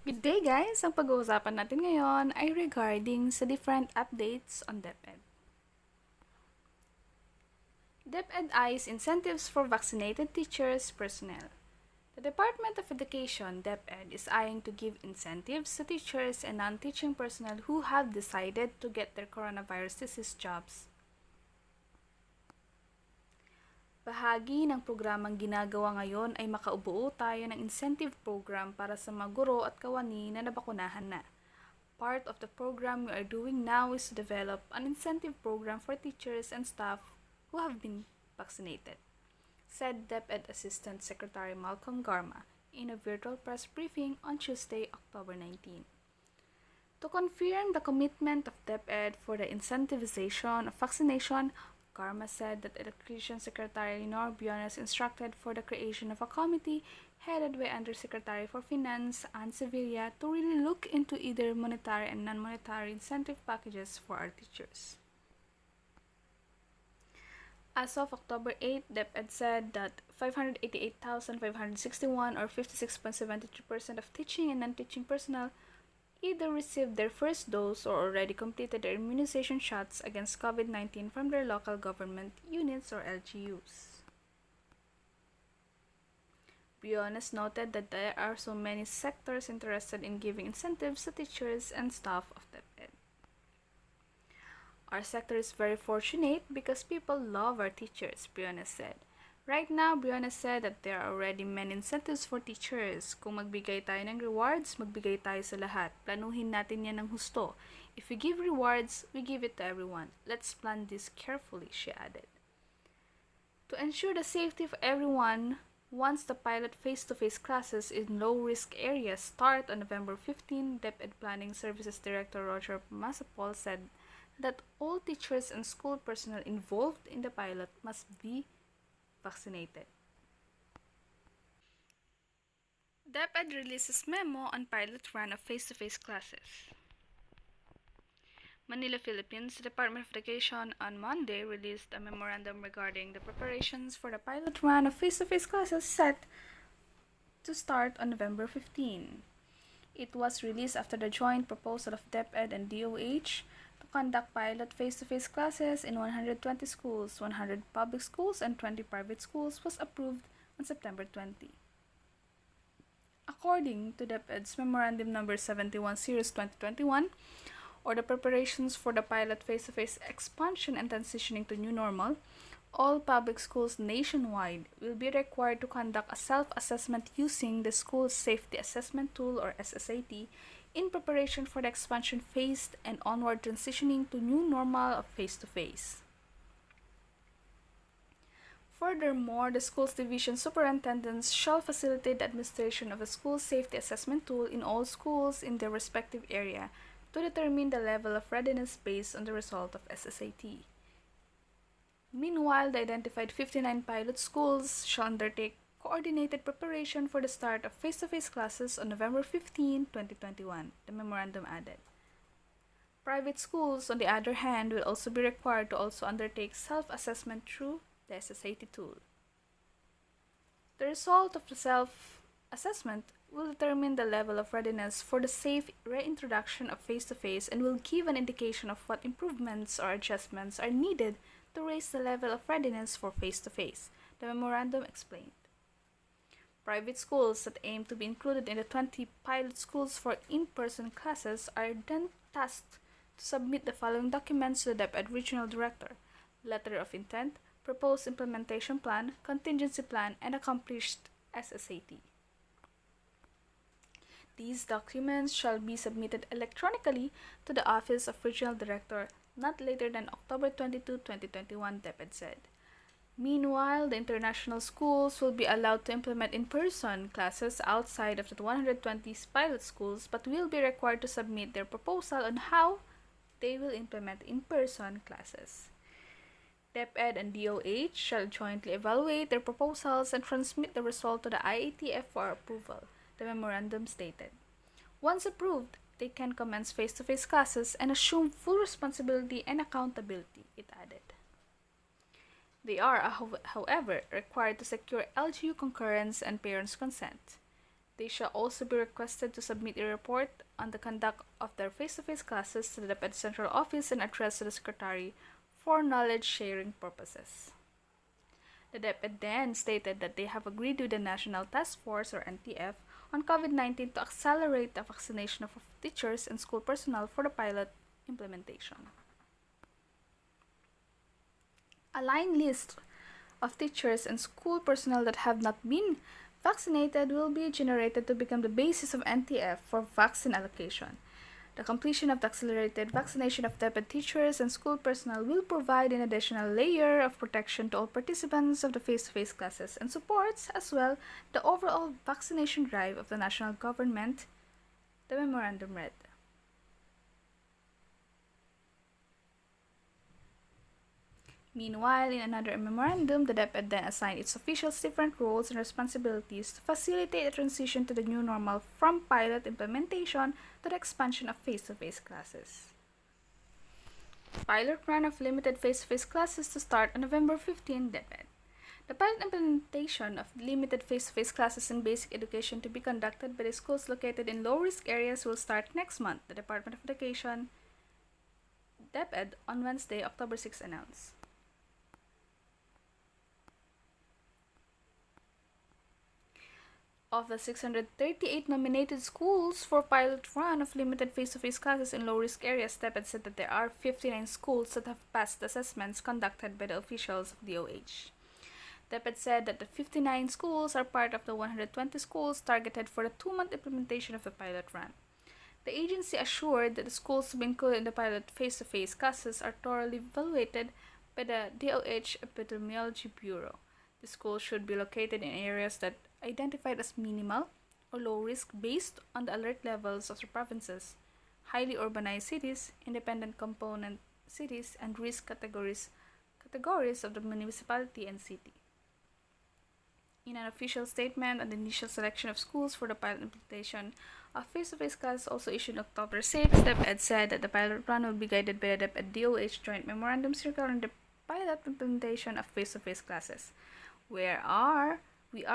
Good day guys! Ang pag-uusapan natin ngayon ay regarding sa different updates on DepEd. DepEd eyes incentives for vaccinated teachers personnel. The Department of Education, DepEd, is eyeing to give incentives to teachers and non-teaching personnel who have decided to get their coronavirus disease jobs. Bahagi ng programang ginagawa ngayon ay makaubuo tayo ng incentive program para sa mga guro at kawani na nabakunahan na. Part of the program we are doing now is to develop an incentive program for teachers and staff who have been vaccinated, said DepEd Assistant Secretary Malcolm Garma in a virtual press briefing on Tuesday, October 19. To confirm the commitment of DepEd for the incentivization of vaccination, Garma said that Education Secretary Lenore Briones instructed for the creation of a committee headed by Undersecretary for Finance Ann Sevilla to really look into either monetary and non-monetary incentive packages for our teachers. As of October 8, DepEd said that 588,561 or 56.72% of teaching and non-teaching personnel either received their first dose or already completed their immunization shots against COVID-19 from their local government units or LGUs. Briones noted that there are so many sectors interested in giving incentives to teachers and staff of DepEd. Our sector is very fortunate because people love our teachers, Briones said. Right now, Briones said that there are already many incentives for teachers. Kung magbigay tayo ng rewards, magbigay tayo sa lahat. Planuhin natin yan ng husto. If we give rewards, we give it to everyone. Let's plan this carefully, she added. To ensure the safety of everyone, once the pilot face-to-face classes in low-risk areas start on November 15, DepEd Planning Services Director Roger Masapol said that all teachers and school personnel involved in the pilot must be vaccinated. DepEd releases memo on pilot run of face-to-face classes. Manila, Philippines, the Department of Education on Monday released a memorandum regarding the preparations for the pilot run of face-to-face classes set to start on November 15. It was released after the joint proposal of DepEd and DOH to conduct pilot face-to-face classes in 120 schools, 100 public schools, and 20 private schools was approved on September 20. According to DepEd's Memorandum No. 71 Series 2021, or the preparations for the pilot face-to-face expansion and transitioning to new normal, all public schools nationwide will be required to conduct a self-assessment using the School Safety Assessment Tool or SSAT in preparation for the expansion phase and onward transitioning to new normal of face-to-face. Furthermore, the school's division superintendents shall facilitate the administration of a school safety assessment tool in all schools in their respective area to determine the level of readiness based on the result of SSAT. Meanwhile, the identified 59 pilot schools shall undertake coordinated preparation for the start of face-to-face classes on November 15, 2021, the memorandum added. Private schools, on the other hand, will also be required to also undertake self-assessment through the SSAT tool. The result of the self-assessment will determine the level of readiness for the safe reintroduction of face-to-face and will give an indication of what improvements or adjustments are needed to raise the level of readiness for face-to-face, the memorandum explained. Private schools that aim to be included in the 20 pilot schools for in-person classes are then tasked to submit the following documents to the DepEd Regional Director: letter of intent, proposed implementation plan, contingency plan, and accomplished SSAT. These documents shall be submitted electronically to the Office of Regional Director not later than October 22, 2021, DepEd said. Meanwhile, the international schools will be allowed to implement in-person classes outside of the 120 pilot schools but will be required to submit their proposal on how they will implement in-person classes. DepEd and DOH shall jointly evaluate their proposals and transmit the result to the IATF for approval, the memorandum stated. Once approved, they can commence face-to-face classes and assume full responsibility and accountability, it added. They are, however, required to secure LGU concurrence and parents' consent. They shall also be requested to submit a report on the conduct of their face-to-face classes to the DepEd Central Office and addressed to the Secretary for knowledge-sharing purposes. The DepEd then stated that they have agreed with the National Task Force, or NTF, on COVID-19 to accelerate the vaccination of teachers and school personnel for the pilot implementation. A line list of teachers and school personnel that have not been vaccinated will be generated to become the basis of NTF for vaccine allocation. The completion of the accelerated vaccination of DepEd teachers and school personnel will provide an additional layer of protection to all participants of the face-to-face classes and supports as well the overall vaccination drive of the national government, the memorandum read. Meanwhile, in another memorandum, the DepEd then assigned its officials different roles and responsibilities to facilitate a transition to the new normal from pilot implementation to the expansion of face-to-face classes. Pilot run of limited face-to-face classes to start on November 15, DepEd. The pilot implementation of limited face-to-face classes in basic education to be conducted by the schools located in low-risk areas will start next month, the Department of Education, DepEd, on Wednesday, October 6 announced. Of the 638 nominated schools for pilot run of limited face-to-face classes in low-risk areas, DepEd said that there are 59 schools that have passed assessments conducted by the officials of DOH. DepEd said that the 59 schools are part of the 120 schools targeted for the 2-month implementation of the pilot run. The agency assured that the schools to be included in the pilot face-to-face classes are thoroughly evaluated by the DOH Epidemiology Bureau. The schools should be located in areas that identified as minimal or low risk based on the alert levels of the provinces, highly urbanized cities, independent component cities, and risk categories of the municipality and city. In an official statement on the initial selection of schools for the pilot implementation of face-to-face classes also issued on October 6, DepEd said that the pilot run will be guided by the DepEd DOH Joint Memorandum Circular on the pilot implementation of face-to-face classes. We are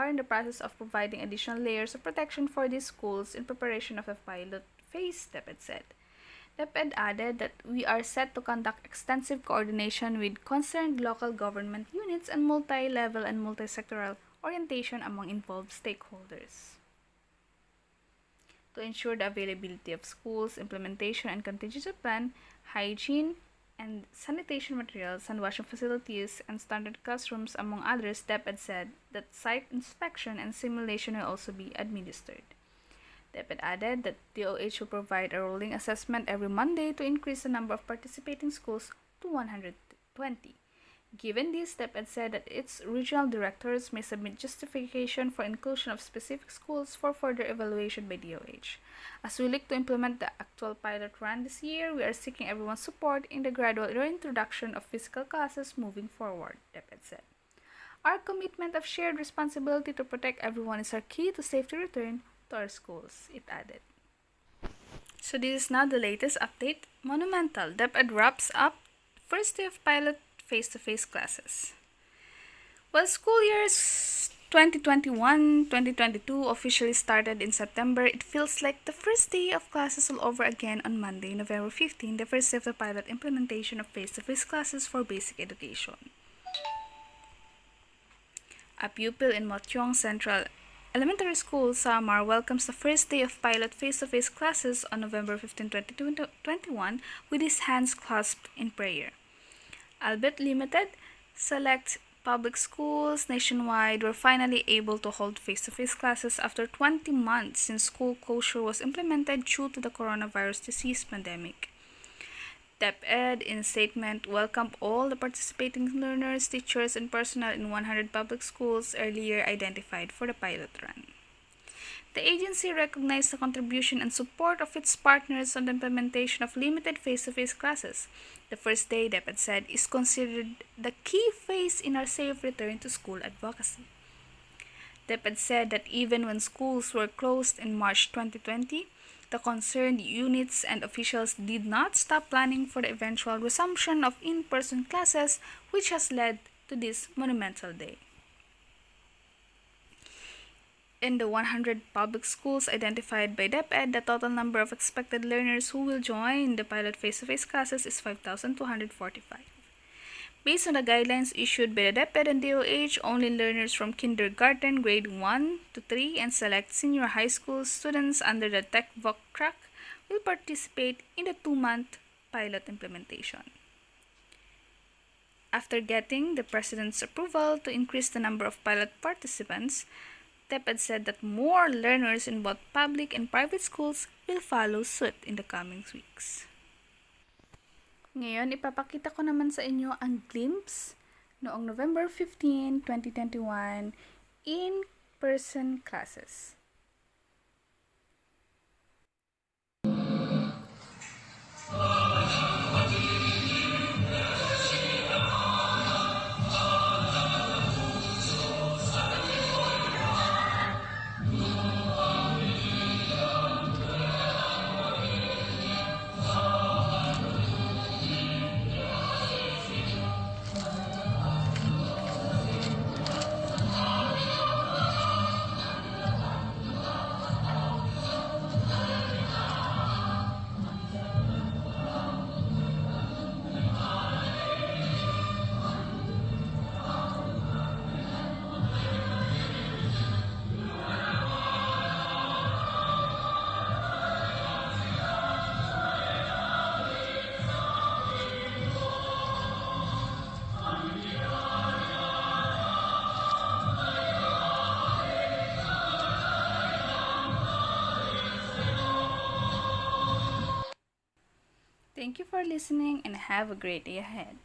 in the process of providing additional layers of protection for these schools in preparation of the pilot phase, DepEd said. DepEd added that we are set to conduct extensive coordination with concerned local government units and multi-level and multi-sectoral orientation among involved stakeholders to ensure the availability of schools, implementation and contingency plan, hygiene and sanitation materials, and washing facilities, and standard classrooms, among others. DepEd said that site inspection and simulation will also be administered. DepEd added that DOH will provide a rolling assessment every Monday to increase the number of participating schools to 120. Given this, DepEd said that its regional directors may submit justification for inclusion of specific schools for further evaluation by DOH. As we look to implement the actual pilot run this year, we are seeking everyone's support in the gradual reintroduction of physical classes moving forward, DepEd said. Our commitment of shared responsibility to protect everyone is our key to safety return to our schools, it added. So this is now the latest update. Monumental. DepEd wraps up first day of pilot face-to-face classes. Well, school years 2021-2022 officially started in September. It feels like the first day of classes all over again on Monday, November 15, the first day of the pilot implementation of face-to-face classes for basic education. A pupil in Motyong Central Elementary School, Samar, welcomes the first day of pilot face-to-face classes on November 15, 2021 with his hands clasped in prayer. Albeit limited, select public schools nationwide were finally able to hold face-to-face classes after 20 months since school closure was implemented due to the coronavirus disease pandemic. DepEd, in a statement, welcomed all the participating learners, teachers, and personnel in 100 public schools earlier identified for the pilot run. The agency recognized the contribution and support of its partners on the implementation of limited face-to-face classes. The first day, DepEd said, is considered the key phase in our safe return to school advocacy. DepEd said that even when schools were closed in March 2020, the concerned units and officials did not stop planning for the eventual resumption of in-person classes, which has led to this monumental day. In the 100 public schools identified by DepEd, the total number of expected learners who will join the pilot face-to-face classes is 5,245. Based on the guidelines issued by the DepEd and DOH, only learners from kindergarten, grade 1 to 3, and select senior high school students under the TechVoc track will participate in the 2-month pilot implementation. After getting the President's approval to increase the number of pilot participants, DepEd said that more learners in both public and private schools will follow suit in the coming weeks. Ngayon, ipapakita ko naman sa inyo ang glimpse noong November 15, 2021 in-person classes. Thank you for listening and have a great day ahead.